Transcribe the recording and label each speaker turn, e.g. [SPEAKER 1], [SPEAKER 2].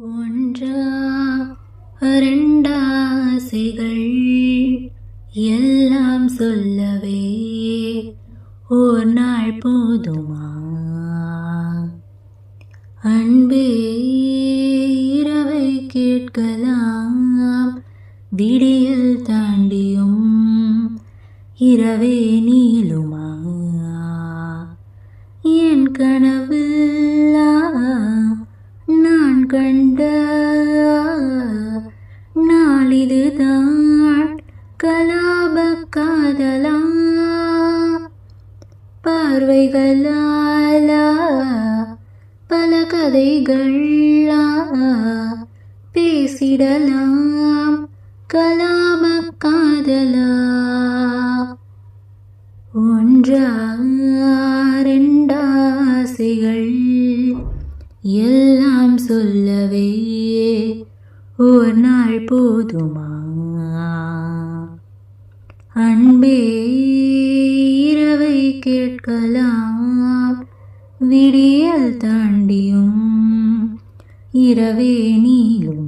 [SPEAKER 1] ஒன்றா இரண்டாசைகள் எல்லாம் சொல்லவே ஓர் நாள் போதுமா? அன்பே இரவை கேட்கலாம், விடியல் தாண்டியும் இரவே நீளுமா? என் கனவில் நான் கண்ட நாளிதுதான் கலாப காதலா? பார்வைகளால பல கதைகளா பேசிடலாம் கலாப காதலா? ஒன்றா இரண்டாசைகள் எல்லாம் சொல்லவே ஒரு நாள் போதுமா? அன்பே இரவை கேட்கலாம், விடியல் தாண்டியும் இரவே நீளும்.